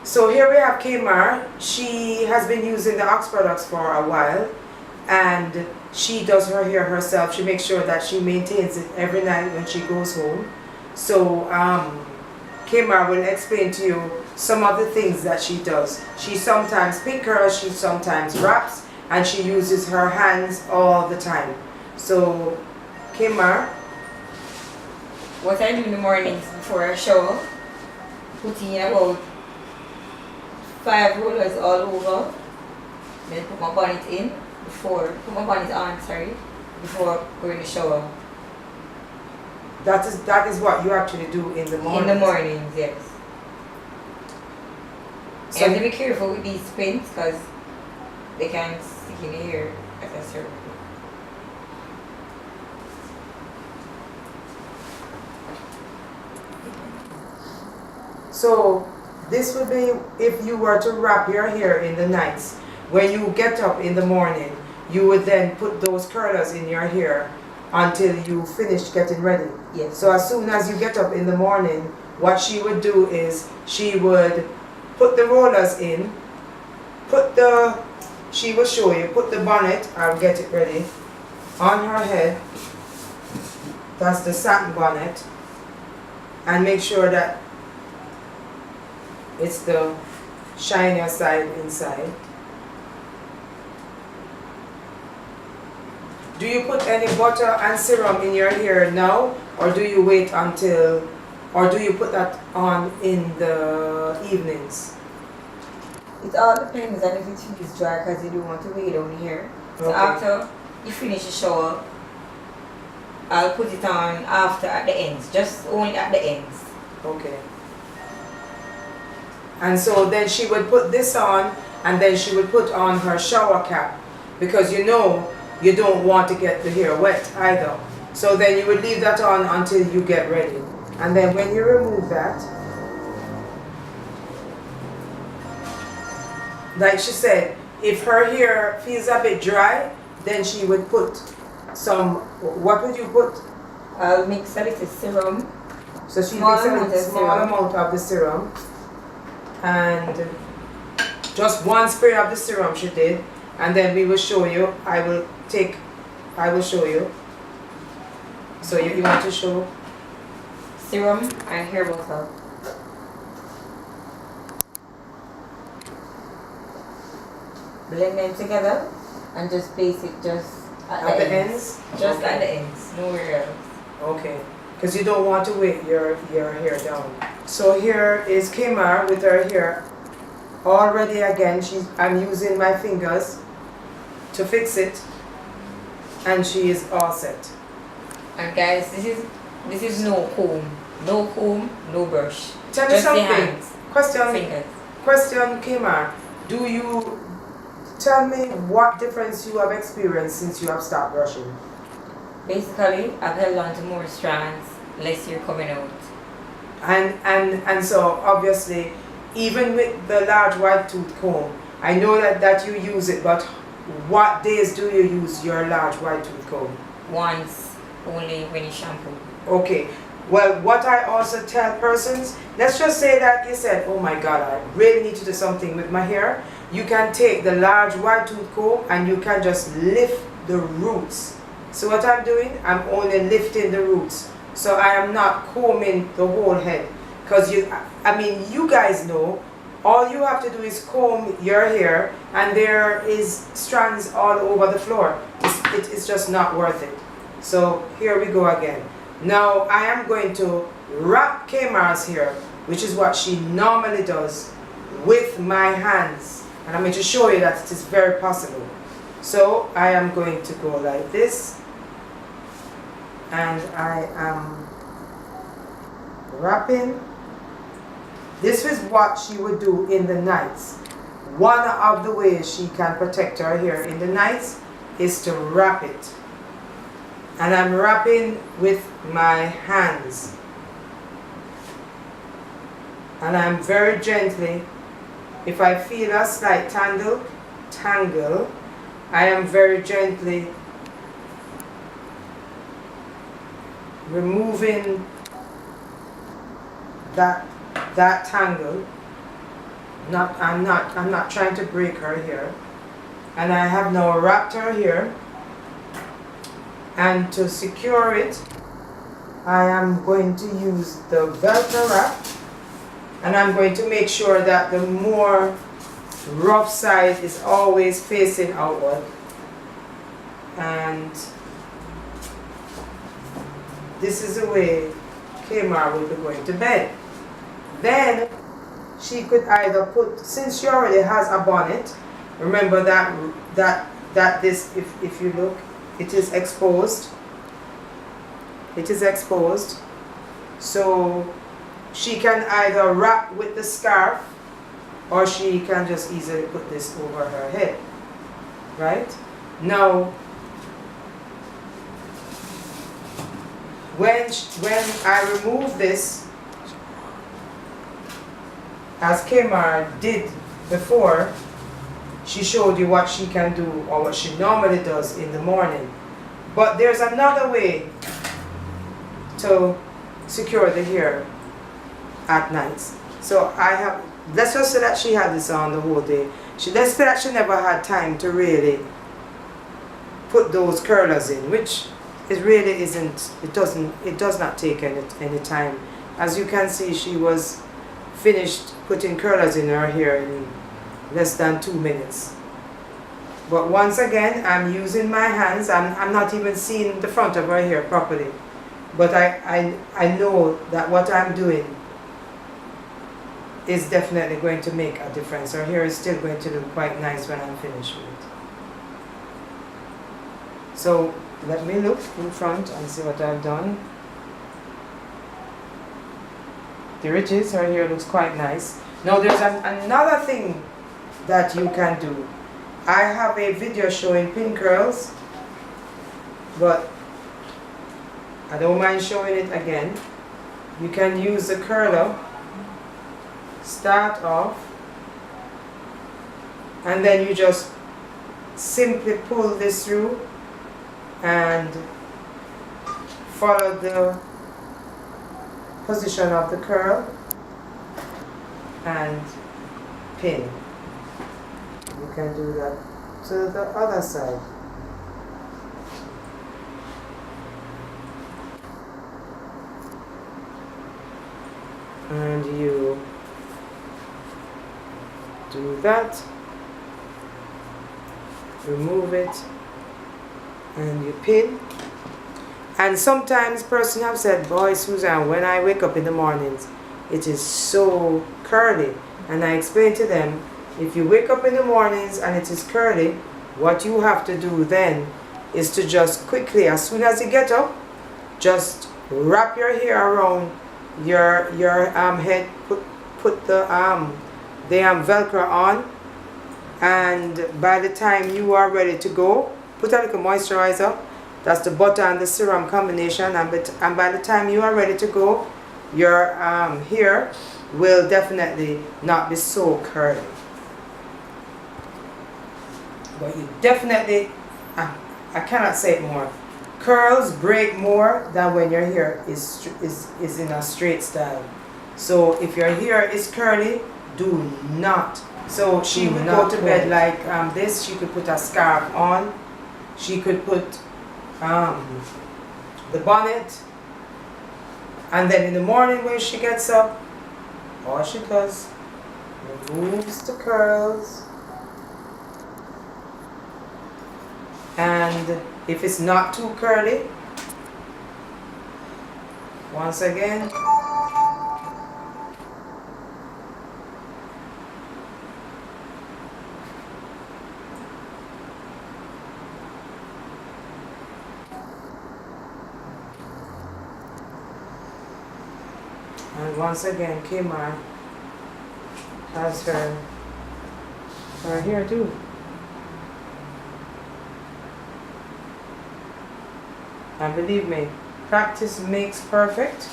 So here we have Kmar. She has been using the OXX products for a while, and she does her hair herself. She makes sure that she maintains it every night when she goes home. So Kmar will explain to you some of the things that she does. She sometimes pin curls, she sometimes wraps, and she uses her hands all the time. So Kmar, what I do in the mornings before I shower, put in about 5 rollers all over, then put my bonnet in put my bonnet on, before going to shower. That is what you actually do in the morning. In the mornings, yes. So you have to be careful with these pins because they can stick in the hair as I serve. So this would be if you were to wrap your hair in the nights. When you get up in the morning, you would then put those curlers in your hair until you finish getting ready. Yes. So as soon as you get up in the morning, what she would do is she would put the rollers in, she will show you, put the bonnet, I'll get it ready, on her head. That's the satin bonnet. And make sure that it's the shinier side inside. Do you put any butter and serum in your hair now, or do you wait until, or do you put that on in the evenings? It all depends on if it feels dry because you don't want to weigh down here. So Okay. after you finish the shower, I'll put it on after at the ends, just only at the ends. Okay. And so then she would put this on, and then she would put on her shower cap, because you know you don't want to get the hair wet either. So then you would leave that on until you get ready. And then when you remove that, like she said, if her hair feels a bit dry, then she would put some, what would you put? I'll mix a little serum. So she Small makes amount a of small serum. amount of the serum, and just one spray of the serum she did, and then we will show you. I will show you. So you want to show? Serum and hair butter. Blend them together and just place it just At the ends? Just Okay. at the ends, nowhere else. Okay, because you don't want to weight your hair down. So here is Kmar with her hair all ready again. I'm using my fingers to fix it, and she is all set. And guys, this is no comb, no brush. Tell me Just the something. hands, fingers. Question, Kmar. Do you tell me what difference you have experienced since you have stopped brushing? Basically, I've held on to more strands, less hair coming out. And so obviously, even with the large white tooth comb, I know that you use it, but what days do you use your large white tooth comb? Once, only when you shampoo. Okay. Well, what I also tell persons, let's just say that you said, oh my God, I really need to do something with my hair. You can take the large white tooth comb and you can just lift the roots. So what I'm doing, I'm only lifting the roots. So I am not combing the whole head. Because you guys know, all you have to do is comb your hair and there is strands all over the floor. It's just not worth it. So here we go again. Now I am going to wrap Kmar's hair, which is what she normally does, with my hands. And I'm going to show you that it is very possible. So I am going to go like this. And I am wrapping. This is what she would do in the nights. One of the ways she can protect her hair in the nights is to wrap it. And I'm wrapping with my hands. And I'm very gently, if I feel a slight tangle, I am very gently removing that tangle I'm not trying to break her here. And I have now wrapped her here. And to secure it, I am going to use the Velcro wrap. And I'm going to make sure that the more rough side is always facing outward. And this is the way Kmar will be going to bed. Then she could either put, since she already has a bonnet, remember that this, if you look, it is exposed. It is exposed. So she can either wrap with the scarf, or she can just easily put this over her head. Right? Now, when I remove this, as Kmar did before, she showed you what she can do, or what she normally does in the morning. But there's another way to secure the hair at night. So I have, let's just say that she had this on the whole day. Let's say that she never had time to really put those curlers in, which it really isn't, it does not take any time. As you can see, she was finished putting curlers in her hair in less than 2 minutes. But once again, I'm using my hands. I'm not even seeing the front of her hair properly. But I know that what I'm doing is definitely going to make a difference. Her hair is still going to look quite nice when I'm finished with it. So let me look in front and see what I've done. There it is, her hair looks quite nice. Now there's another thing that you can do. I have a video showing pin curls, but I don't mind showing it again. You can use the curler, start off, and then you just simply pull this through and follow the position of the curl and pin. You can do that to the other side. And you do that, remove it, and you pin. And sometimes person have said, boy Susan, when I wake up in the mornings, it is so curly. And I explain to them, if you wake up in the mornings and it is curly, what you have to do then is to just quickly, as soon as you get up, just wrap your hair around your head, put the Velcro on, and by the time you are ready to go, put a little moisturizer. That's the butter and the serum combination, and by the time you are ready to go, your hair will definitely not be so curly. But you definitely, I cannot say it more, curls break more than when your hair is in a straight style. So if your hair is curly, do not. So she would go to bed like this. She could put a scarf on. She could put the bonnet, and then in the morning when she gets up, all she does, removes the curls, and if it's not too curly, once again, and once again, Kmar has her hair too. And believe me, practice makes perfect.